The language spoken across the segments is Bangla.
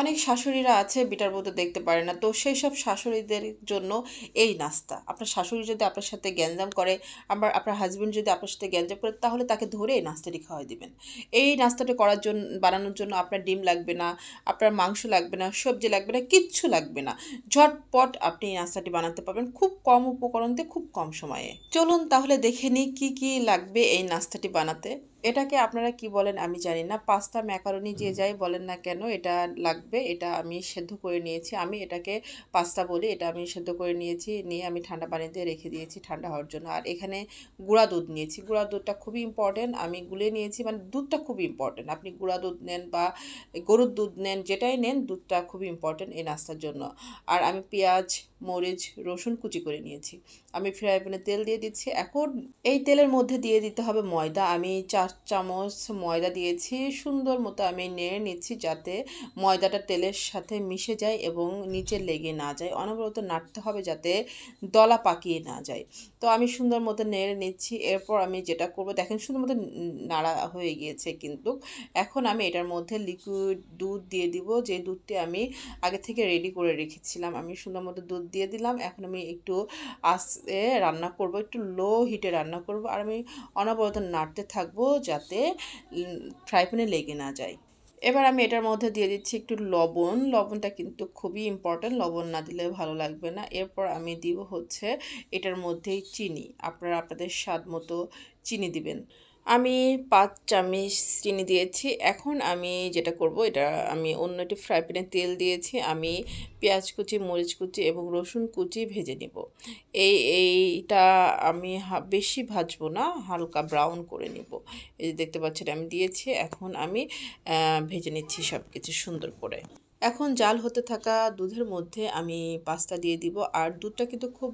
অনেক শাশুড়িরা আছে বিটার মধ্যে দেখতে পারে না। তো সেই সব শাশুড়িদের জন্য এই নাস্তা। আপনার শাশুড়ি যদি আপনার সাথে গ্যাঞ্জাম করে, আবার আপনার হাসব্যান্ড যদি আপনার সাথে গ্যাঞ্জাম করে, তাহলে তাকে ধরে এই নাস্তাটি খাওয়াই দিবেন। এই নাস্তাটা বানানোর জন্য আপনার ডিম লাগবে না, আপনার মাংস লাগবে না, সবজি লাগবে না, কিচ্ছু লাগবে না। ঝটপট আপনি এই নাস্তাটি বানাতে পারবেন খুব কম উপকরণ দিয়ে, খুব কম সময়ে। চলুন তাহলে দেখে নিই কী কী লাগবে এই নাস্তাটি বানাতে। এটাকে আপনারা কি বলেন আমি জানি না। পাস্তা, ম্যাকারোনি যে যাই বলেন না কেন, এটা লাগবে। এটা আমি সেদ্ধ করে নিয়েছি। আমি এটাকে পাস্তা বলি। এটা আমি সেদ্ধ করে নিয়েছি। নিয়ে আমি ঠান্ডা পানিতে রেখে দিয়েছি ঠান্ডা হওয়ার জন্য। আর এখানে গুঁড়া দুধ নিয়েছি। গুঁড়া দুধটা খুবই ইম্পর্টেন্ট। আমি গুলে নিয়েছি, মানে দুধটা খুবই ইম্পর্টেন্ট। আপনি গুঁড়া দুধ নেন বা গরুর দুধ নেন, যেটাই নেন, দুধটা খুবই ইম্পর্টেন্ট এই নাস্তার জন্য। আর আমি পেঁয়াজ, মরিচ, রসুন কুচি করে নিয়েছি। আমি ফ্রাই প্যানে তেল দিয়ে দিচ্ছি। এখন এই তেলের মধ্যে দিয়ে দিতে হবে ময়দা। আমি ৪ চামচ ময়দা দিয়েছি। সুন্দর মতো আমি নেড়ে নিচ্ছি যাতে ময়দাটা তেলের সাথে মিশে যায় এবং নিচে লেগে না যায়। অনবরত নাড়তে হবে যাতে দলা পাকিয়ে না যায়। তো আমি সুন্দর মতো নেড়ে নিচ্ছি। এরপর আমি যেটা করব, দেখেন সুন্দর মতো নাড়া হয়ে গিয়েছে কিন্তু। এখন আমি এটার মধ্যে লিকুইড দুধ দিয়ে দিব, যে দুধটি আমি আগে থেকে রেডি করে রেখেছিলাম। আমি সুন্দর মতো দুধ দিয়ে দিলাম। এখন আমি একটু আস্তে রান্না করব, একটু লো হিটে রান্না করব। আর আমি অনবরত নাড়তে থাকবো যাতে ফ্রাই প্যানে লেগে না যায়। এবার আমি এটার মধ্যে দিয়ে দিচ্ছি একটু লবণ। লবণটা কিন্তু খুবই ইম্পর্ট্যান্ট। লবণ না দিলে ভালো লাগবে না। এরপর আমি দিব হচ্ছে এটার মধ্যেই চিনি। আপনারা আপনাদের স্বাদ মতো চিনি দিবেন। আমি ৫ চামচ চিনি দিয়েছি। এখন আমি যেটা করব, এটা আমি অন্য একটি ফ্রাই প্যানে তেল দিয়েছি। আমি পেঁয়াজ কুচি, মরিচ কুচি এবং রসুন কুচি ভেজে নিব। এইটা আমি বেশি ভাজবো না, হালকা ব্রাউন করে নিব। এই যে দেখতে পাচ্ছেন আমি দিয়েছি। এখন আমি ভেজে নিচ্ছি সব কিছু সুন্দর করে। এখন জাল হতে থাকা দুধের মধ্যে আমি পাস্তা দিয়ে দিব। আর দুধটা কিন্তু খুব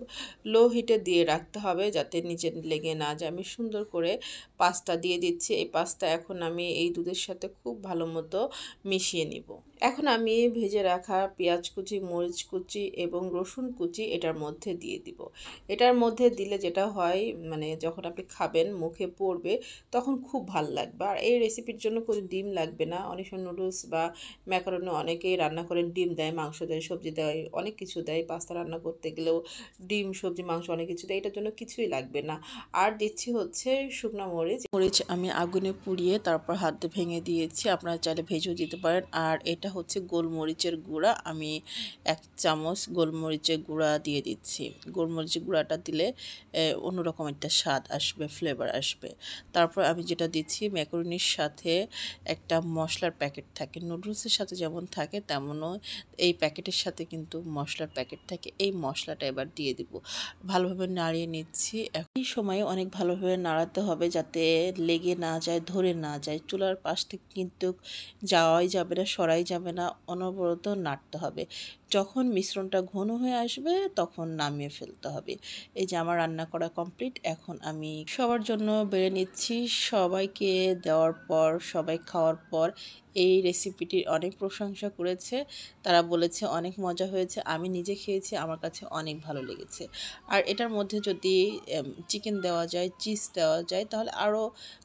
লো হিটে দিয়ে রাখতে হবে যাতে নিচে লেগে না যায়। আমি সুন্দর করে পাস্তা দিয়ে দিচ্ছি। এই পাস্তা এখন আমি এই দুধের সাথে খুব ভালো মতো মিশিয়ে নিব। এখন আমি ভেজে রাখা পেঁয়াজ কুচি, মরিচ কুচি এবং রসুন কুচি এটার মধ্যে দিয়ে দিব। এটার মধ্যে দিলে যেটা হয়, মানে যখন আপনি খাবেন মুখে পড়বে তখন খুব ভাল লাগবে। আর এই রেসিপির জন্য কোনো ডিম লাগবে না। অনেক সময় নুডলস বা ম্যাকারোনি অনেকেই রান্না করেন ডিম দেয়, মাংস দেয়, সবজি দেয়, অনেক কিছু দেয়। পাস্তা রান্না করতে গেলেও ডিম, সবজি, মাংস অনেক কিছু দেয়। এটার জন্য কিছুই লাগবে না। আর দিচ্ছি হচ্ছে শুকনো মরিচ। মরিচ আমি আগুনে পুড়িয়ে তারপর হাত দিয়ে ভেঙে দিয়েছি। আপনারা চাইলে ভেজেও দিতে পারেন। আর এটা হচ্ছে গোলমরিচের গুঁড়া। আমি ১ চামচ গোলমরিচের গুঁড়া দিয়ে দিচ্ছি। গোলমরিচের গুঁড়াটা দিলে অন্যরকম একটা স্বাদ আসবে, ফ্লেভার আসবে। তারপর আমি যেটা দিচ্ছি, ম্যাকারোনির সাথে একটা মশলার প্যাকেট থাকে। নুডলসের সাথে যেমন থাকে তেমনও এই প্যাকেটের সাথে কিন্তু মশলার প্যাকেট থাকে। এই মশলাটা এবার দিয়ে দিব। ভালোভাবে নাড়িয়ে নিচ্ছি। এই সময়ে অনেক ভালোভাবে নাড়াতে হবে যাতে লেগে না যায়, ধরে না যায়। চুলার পাশ থেকে কিন্তু যাওয়াই যাবে না, সরাই যাবে না। অনবরত নাড়তে হবে। যখন মিশ্রণটা ঘন হয়ে আসবে তখন নামিয়ে ফেলতে হবে। এই যে আমার রান্না করা কমপ্লিট। এখন আমি সবার জন্য বেড়ে নিচ্ছি। সবাইকে দেওয়ার পর, সবাই খাওয়ার পর এই রেসিপিটির অনেক প্রশংসা করেছে। তারা বলেছে অনেক মজা হয়েছে। আমি নিজে খেয়েছি, আমার কাছে অনেক ভালো লেগেছে। আর এটার মধ্যে যদি চিকেন দেওয়া যায়, চিজ দেওয়া যায়, তাহলে আরও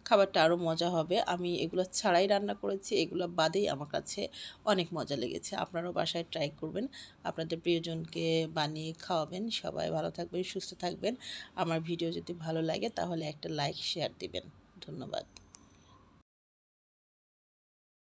খাবারটা আরও মজা হবে। আমি এগুলো ছাড়াই রান্না করেছি, এগুলো বাদেই আমার কাছে অনেক মজা লেগেছে। আপনারাও বাসায় ট্রাই করবেন, আপনাদের প্রিয়জনকে বানিয়ে খাওয়াবেন। সবাই ভালো থাকবেন, সুস্থ থাকবেন। আমার ভিডিও যদি ভালো লাগে তাহলে একটা লাইক, শেয়ার দিবেন। ধন্যবাদ।